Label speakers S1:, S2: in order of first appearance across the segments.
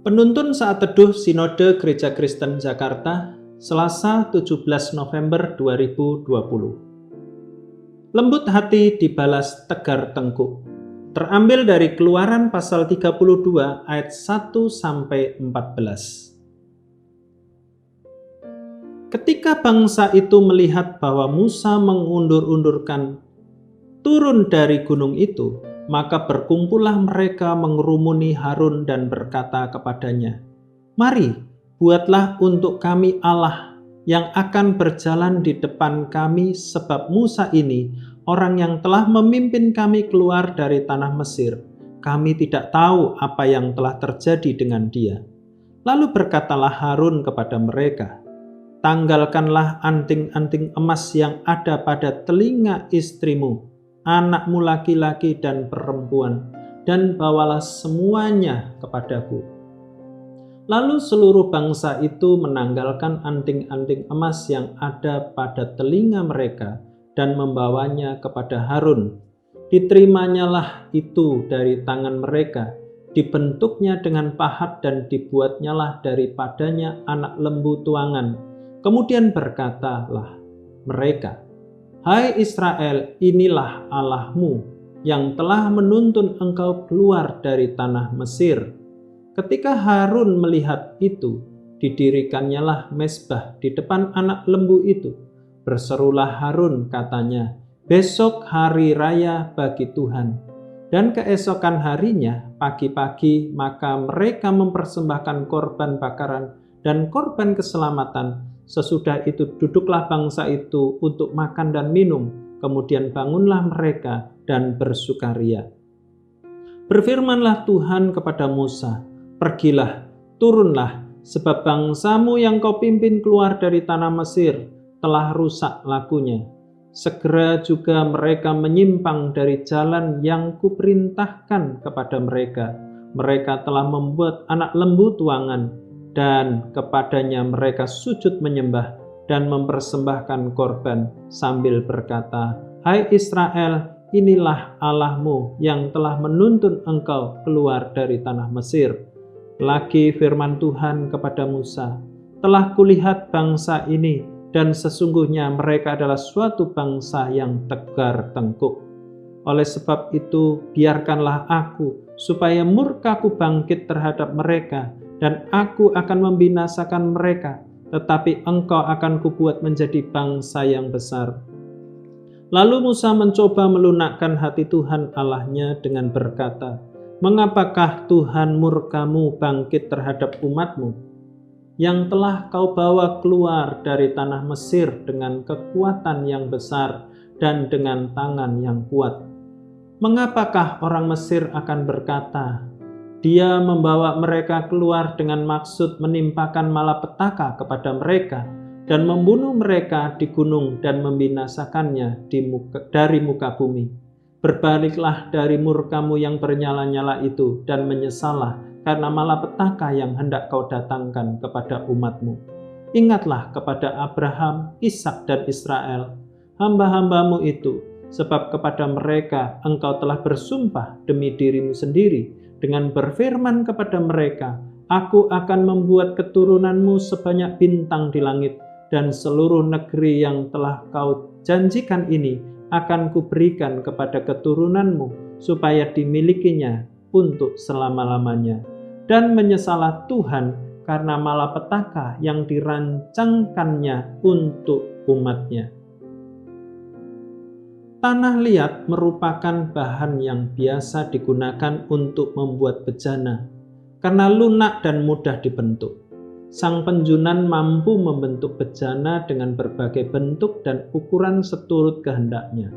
S1: Penuntun Saat Teduh Sinode Gereja Kristen Jakarta, Selasa 17 November 2020. Lembut hati dibalas tegar tengkuk. Terambil dari Keluaran pasal 32 ayat 1-14. Ketika bangsa itu melihat bahwa Musa mengundur-undurkan turun dari gunung itu, maka berkumpullah mereka mengerumuni Harun dan berkata kepadanya, "Mari, buatlah untuk kami Allah yang akan berjalan di depan kami, sebab Musa ini orang yang telah memimpin kami keluar dari tanah Mesir. Kami tidak tahu apa yang telah terjadi dengan dia." Lalu berkatalah Harun kepada mereka, "Tanggalkanlah anting-anting emas yang ada pada telinga istrimu, anakmu laki-laki dan perempuan, dan bawalah semuanya kepadaku." Lalu seluruh bangsa itu menanggalkan anting-anting emas yang ada pada telinga mereka dan membawanya kepada Harun. Diterimanya itu dari tangan mereka, dibentuknya dengan pahat dan dibuatnyalah daripadanya anak lembu tuangan. Kemudian berkatalah mereka, "Hai Israel, inilah Allahmu yang telah menuntun engkau keluar dari tanah Mesir." Ketika Harun melihat itu, didirikannya mezbah di depan anak lembu itu. Berserulah Harun, katanya, "Besok hari raya bagi Tuhan." Dan keesokan harinya, pagi-pagi, maka mereka mempersembahkan korban bakaran dan korban keselamatan. Sesudah itu duduklah bangsa itu untuk makan dan minum, kemudian bangunlah mereka dan bersukaria. Berfirmanlah Tuhan kepada Musa, "Pergilah, turunlah, sebab bangsamu yang kau pimpin keluar dari tanah Mesir telah rusak lakunya. Segera juga mereka menyimpang dari jalan yang kuperintahkan kepada mereka. Mereka telah membuat anak lembu tuangan, dan kepadanya mereka sujud menyembah dan mempersembahkan korban sambil berkata, 'Hai Israel, inilah Allahmu yang telah menuntun engkau keluar dari tanah Mesir.' Lagi firman Tuhan kepada Musa, 'Telah kulihat bangsa ini, dan sesungguhnya mereka adalah suatu bangsa yang tegar tengkuk. Oleh sebab itu, biarkanlah aku, supaya murkaku bangkit terhadap mereka, dan aku akan membinasakan mereka, tetapi engkau akan kubuat menjadi bangsa yang besar.' Lalu Musa mencoba melunakkan hati Tuhan Allahnya dengan berkata, 'Mengapakah Tuhan murkamu bangkit terhadap umatmu, yang telah kau bawa keluar dari tanah Mesir dengan kekuatan yang besar dan dengan tangan yang kuat? Mengapakah orang Mesir akan berkata, Dia membawa mereka keluar dengan maksud menimpakan malapetaka kepada mereka dan membunuh mereka di gunung dan membinasakannya dari muka bumi? Berbaliklah dari murkamu yang bernyala-nyala itu dan menyesallah karena malapetaka yang hendak kau datangkan kepada umatmu. Ingatlah kepada Abraham, Ishak dan Israel, hamba-hambamu itu, sebab kepada mereka engkau telah bersumpah demi dirimu sendiri, dengan berfirman kepada mereka, Aku akan membuat keturunanmu sebanyak bintang di langit, dan seluruh negeri yang telah kau janjikan ini akan kuberikan kepada keturunanmu, supaya dimilikinya untuk selama-lamanya. Dan menyesalah Tuhan karena malapetaka yang dirancangkannya untuk umatnya." Tanah liat merupakan bahan yang biasa digunakan untuk membuat bejana, karena lunak dan mudah dibentuk. Sang penjunan mampu membentuk bejana dengan berbagai bentuk dan ukuran seturut kehendaknya.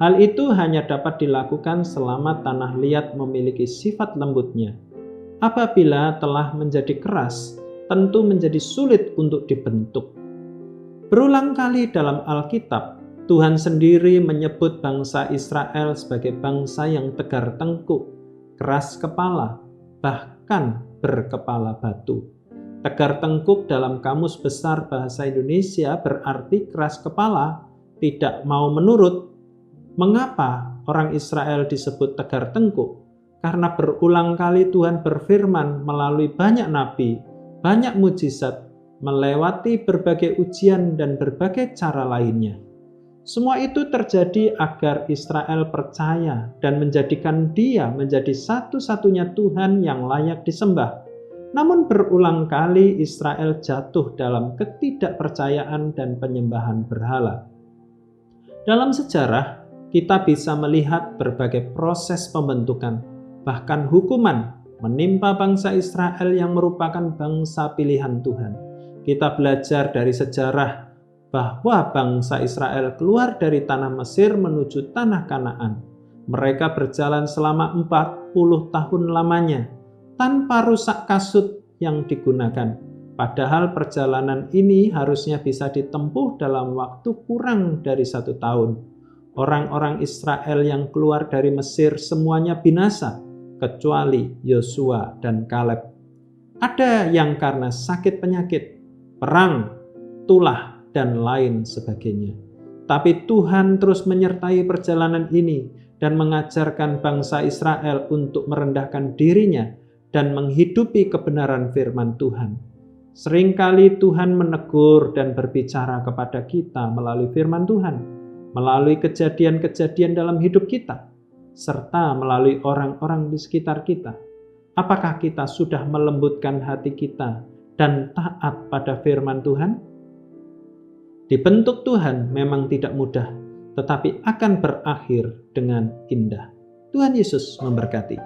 S1: Hal itu hanya dapat dilakukan selama tanah liat memiliki sifat lembutnya. Apabila telah menjadi keras, tentu menjadi sulit untuk dibentuk. Berulang kali dalam Alkitab, Tuhan sendiri menyebut bangsa Israel sebagai bangsa yang tegar tengkuk, keras kepala, bahkan berkepala batu. Tegar tengkuk dalam Kamus Besar Bahasa Indonesia berarti keras kepala, tidak mau menurut. Mengapa orang Israel disebut tegar tengkuk? karena berulang kali Tuhan berfirman melalui banyak nabi, banyak mujizat, melewati berbagai ujian dan berbagai cara lainnya. Semua itu terjadi agar Israel percaya dan menjadikan Dia menjadi satu-satunya Tuhan yang layak disembah. Namun berulang kali Israel jatuh dalam ketidakpercayaan dan penyembahan berhala. Dalam sejarah, kita bisa melihat berbagai proses pembentukan, bahkan hukuman menimpa bangsa Israel yang merupakan bangsa pilihan Tuhan. Kita belajar dari sejarah bahwa bangsa Israel keluar dari tanah Mesir menuju tanah Kanaan. Mereka berjalan selama 40 tahun lamanya tanpa rusak kasut yang digunakan. Padahal perjalanan ini harusnya bisa ditempuh dalam waktu kurang dari 1 tahun. Orang-orang Israel yang keluar dari Mesir semuanya binasa, kecuali Yosua dan Kaleb. Ada yang karena sakit penyakit, perang, tulah, dan lain sebagainya. Tapi Tuhan terus menyertai perjalanan ini dan mengajarkan bangsa Israel untuk merendahkan dirinya dan menghidupi kebenaran firman Tuhan. Seringkali Tuhan menegur dan berbicara kepada kita melalui firman Tuhan, melalui kejadian-kejadian dalam hidup kita, serta melalui orang-orang di sekitar kita. Apakah kita sudah melembutkan hati kita dan taat pada firman Tuhan? Dibentuk Tuhan memang tidak mudah, tetapi akan berakhir dengan indah. Tuhan Yesus memberkati.